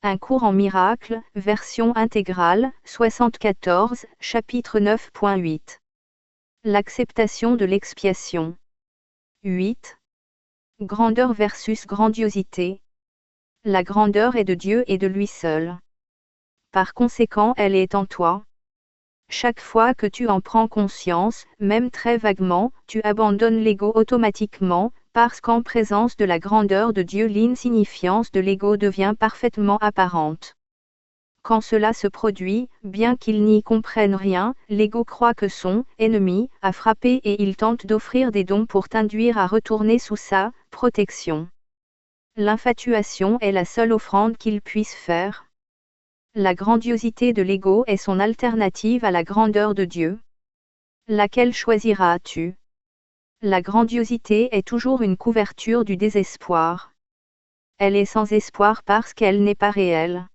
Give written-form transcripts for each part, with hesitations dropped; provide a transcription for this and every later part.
Un cours en miracles, version intégrale, 74, chapitre 9.8. L'acceptation de l'expiation. 8. Grandeur versus grandiosité. La grandeur est de Dieu et de lui seul. Par conséquent, elle est en toi. Chaque fois que tu en prends conscience, même très vaguement, tu abandonnes l'ego automatiquement, parce qu'en présence de la grandeur de Dieu, l'insignifiance de l'ego devient parfaitement apparente. Quand cela se produit, bien qu'il n'y comprenne rien, l'ego croit que son ennemi a frappé et il tente d'offrir des dons pour t'induire à retourner sous sa protection. L'infatuation est la seule offrande qu'il puisse faire. La grandiosité de l'ego est son alternative à la grandeur de Dieu. Laquelle choisiras-tu? La grandiosité est toujours une couverture du désespoir. Elle est sans espoir parce qu'elle n'est pas réelle.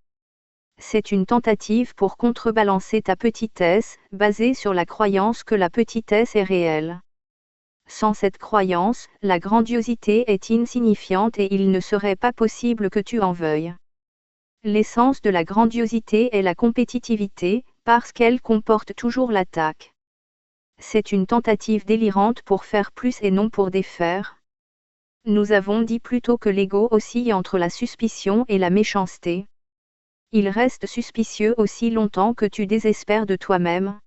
C'est une tentative pour contrebalancer ta petitesse, basée sur la croyance que la petitesse est réelle. Sans cette croyance, la grandiosité est insignifiante et il ne serait pas possible que tu en veuilles. L'essence de la grandiosité est la compétitivité, parce qu'elle comporte toujours l'attaque. C'est une tentative délirante pour faire plus et non pour défaire. Nous avons dit plus tôt que l'ego oscille entre la suspicion et la méchanceté. Il reste suspicieux aussi longtemps que tu désespères de toi-même.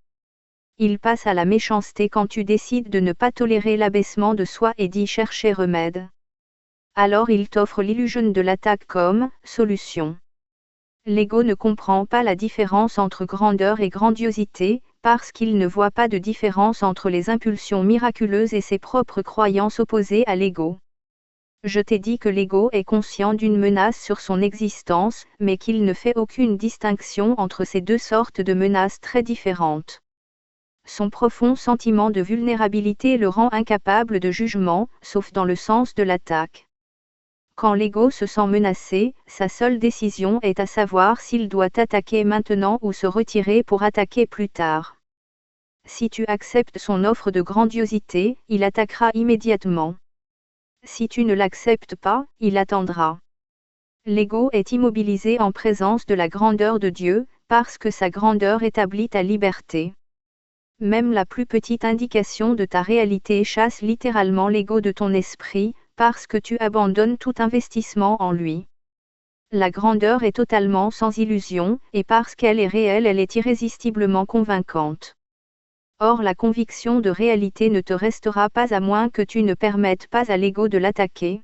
Il passe à la méchanceté quand tu décides de ne pas tolérer l'abaissement de soi et d'y chercher remède. Alors il t'offre l'illusion de l'attaque comme solution. L'ego ne comprend pas la différence entre grandeur et grandiosité, parce qu'il ne voit pas de différence entre les impulsions miraculeuses et ses propres croyances opposées à l'ego. Je t'ai dit que l'ego est conscient d'une menace sur son existence, mais qu'il ne fait aucune distinction entre ces deux sortes de menaces très différentes. Son profond sentiment de vulnérabilité le rend incapable de jugement, sauf dans le sens de l'attaque. Quand l'ego se sent menacé, sa seule décision est à savoir s'il doit attaquer maintenant ou se retirer pour attaquer plus tard. Si tu acceptes son offre de grandiosité, il attaquera immédiatement. Si tu ne l'acceptes pas, il attendra. L'ego est immobilisé en présence de la grandeur de Dieu, parce que sa grandeur établit ta liberté. Même la plus petite indication de ta réalité chasse littéralement l'ego de ton esprit, parce que tu abandonnes tout investissement en lui. La grandeur est totalement sans illusion, et parce qu'elle est réelle, elle est irrésistiblement convaincante. Or la conviction de réalité ne te restera pas à moins que tu ne permettes pas à l'ego de l'attaquer.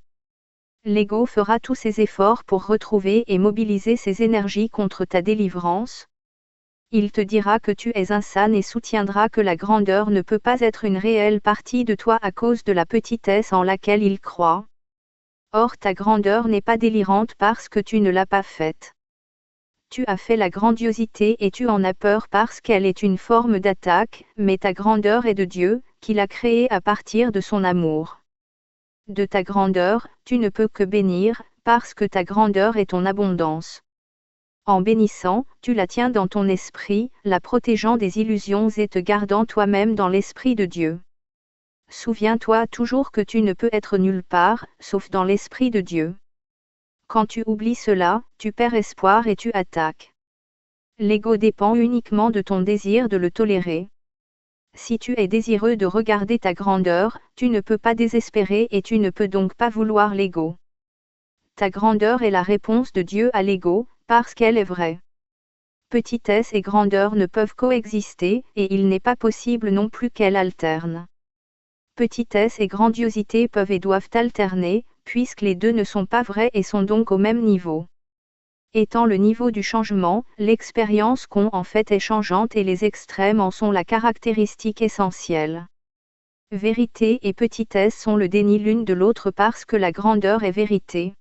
L'ego fera tous ses efforts pour retrouver et mobiliser ses énergies contre ta délivrance. Il te dira que tu es insane et soutiendra que la grandeur ne peut pas être une réelle partie de toi à cause de la petitesse en laquelle il croit. Or ta grandeur n'est pas délirante parce que tu ne l'as pas faite. Tu as fait la grandiosité et tu en as peur parce qu'elle est une forme d'attaque, mais ta grandeur est de Dieu, qui l'a créée à partir de son amour. De ta grandeur, tu ne peux que bénir, parce que ta grandeur est ton abondance. En bénissant, tu la tiens dans ton esprit, la protégeant des illusions et te gardant toi-même dans l'esprit de Dieu. Souviens-toi toujours que tu ne peux être nulle part, sauf dans l'esprit de Dieu. Quand tu oublies cela, tu perds espoir et tu attaques. L'ego dépend uniquement de ton désir de le tolérer. Si tu es désireux de regarder ta grandeur, tu ne peux pas désespérer et tu ne peux donc pas vouloir l'ego. Ta grandeur est la réponse de Dieu à l'ego, parce qu'elle est vraie. Petitesse et grandeur ne peuvent coexister, et il n'est pas possible non plus qu'elles alternent. Petitesse et grandiosité peuvent et doivent alterner, puisque les deux ne sont pas vrais et sont donc au même niveau. Étant le niveau du changement, l'expérience qu'ont en fait est changeante et les extrêmes en sont la caractéristique essentielle. Vérité et petitesse sont le déni l'une de l'autre parce que la grandeur est vérité.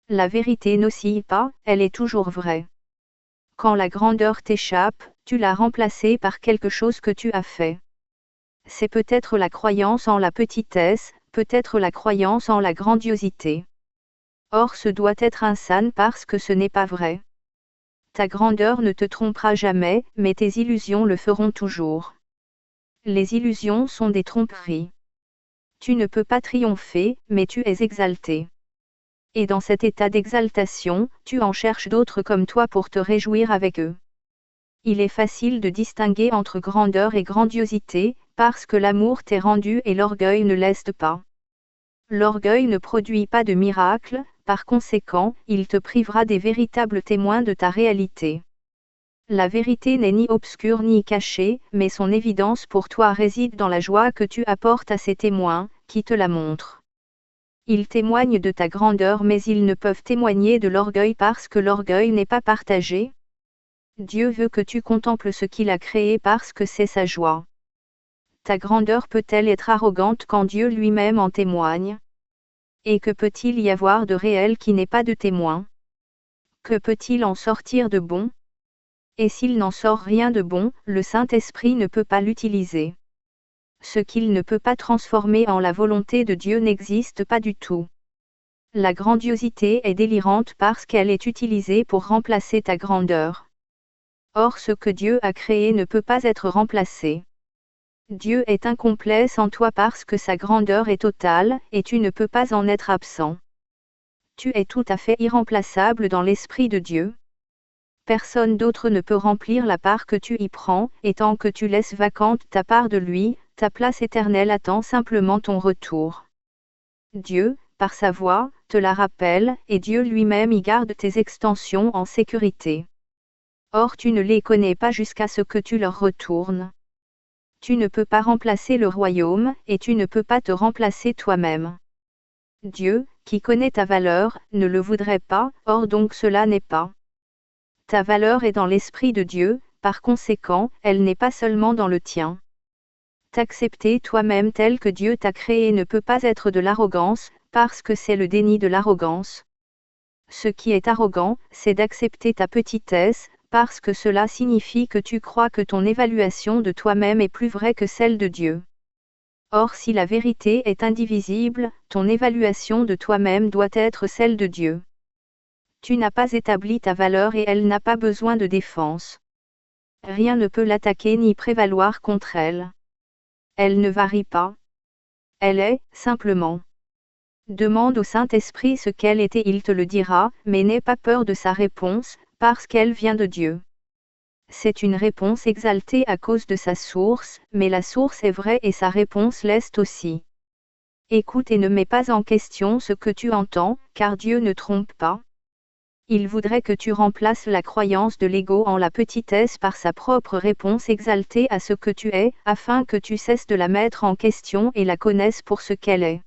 La vérité n'oscille pas, elle est toujours vraie. Quand la grandeur t'échappe, tu l'as remplacée par quelque chose que tu as fait. C'est peut-être la croyance en la petitesse, peut-être la croyance en la grandiosité. Or ce doit être insane parce que ce n'est pas vrai. Ta grandeur ne te trompera jamais, mais tes illusions le feront toujours. Les illusions sont des tromperies. Tu ne peux pas triompher, mais tu es exalté. Et dans cet état d'exaltation, tu en cherches d'autres comme toi pour te réjouir avec eux. Il est facile de distinguer entre grandeur et grandiosité, parce que l'amour t'est rendu et l'orgueil ne l'est pas. L'orgueil ne produit pas de miracle, par conséquent, il te privera des véritables témoins de ta réalité. La vérité n'est ni obscure ni cachée, mais son évidence pour toi réside dans la joie que tu apportes à ces témoins, qui te la montrent. Ils témoignent de ta grandeur mais ils ne peuvent témoigner de l'orgueil parce que l'orgueil n'est pas partagé. Dieu veut que tu contemples ce qu'il a créé parce que c'est sa joie. Ta grandeur peut-elle être arrogante quand Dieu lui-même en témoigne? Et que peut-il y avoir de réel qui n'est pas de témoin? Que peut-il en sortir de bon? Et s'il n'en sort rien de bon, le Saint-Esprit ne peut pas l'utiliser. Ce qu'il ne peut pas transformer en la volonté de Dieu n'existe pas du tout. La grandiosité est délirante parce qu'elle est utilisée pour remplacer ta grandeur. Or ce que Dieu a créé ne peut pas être remplacé. Dieu est incomplet sans toi parce que sa grandeur est totale, et tu ne peux pas en être absent. Tu es tout à fait irremplaçable dans l'Esprit de Dieu. Personne d'autre ne peut remplir la part que tu y prends, et tant que tu laisses vacante ta part de lui, ta place éternelle attend simplement ton retour. Dieu, par sa voix, te la rappelle, et Dieu lui-même y garde tes extensions en sécurité. Or tu ne les connais pas jusqu'à ce que tu leur retournes. Tu ne peux pas remplacer le royaume, et tu ne peux pas te remplacer toi-même. Dieu, qui connaît ta valeur, ne le voudrait pas, or donc cela n'est pas. Ta valeur est dans l'Esprit de Dieu, par conséquent, elle n'est pas seulement dans le tien. T'accepter toi-même tel que Dieu t'a créé ne peut pas être de l'arrogance, parce que c'est le déni de l'arrogance. Ce qui est arrogant, c'est d'accepter ta petitesse, parce que cela signifie que tu crois que ton évaluation de toi-même est plus vraie que celle de Dieu. Or si la vérité est indivisible, ton évaluation de toi-même doit être celle de Dieu. Tu n'as pas établi ta valeur et elle n'a pas besoin de défense. Rien ne peut l'attaquer ni prévaloir contre elle. Elle ne varie pas. Elle est, simplement. Demande au Saint-Esprit ce qu'elle est et il te le dira, mais n'aie pas peur de sa réponse, parce qu'elle vient de Dieu. C'est une réponse exaltée à cause de sa source, mais la source est vraie et sa réponse l'est aussi. Écoute et ne mets pas en question ce que tu entends, car Dieu ne trompe pas. Il voudrait que tu remplaces la croyance de l'ego en la petitesse par sa propre réponse exaltée à ce que tu es, afin que tu cesses de la mettre en question et la connaisses pour ce qu'elle est.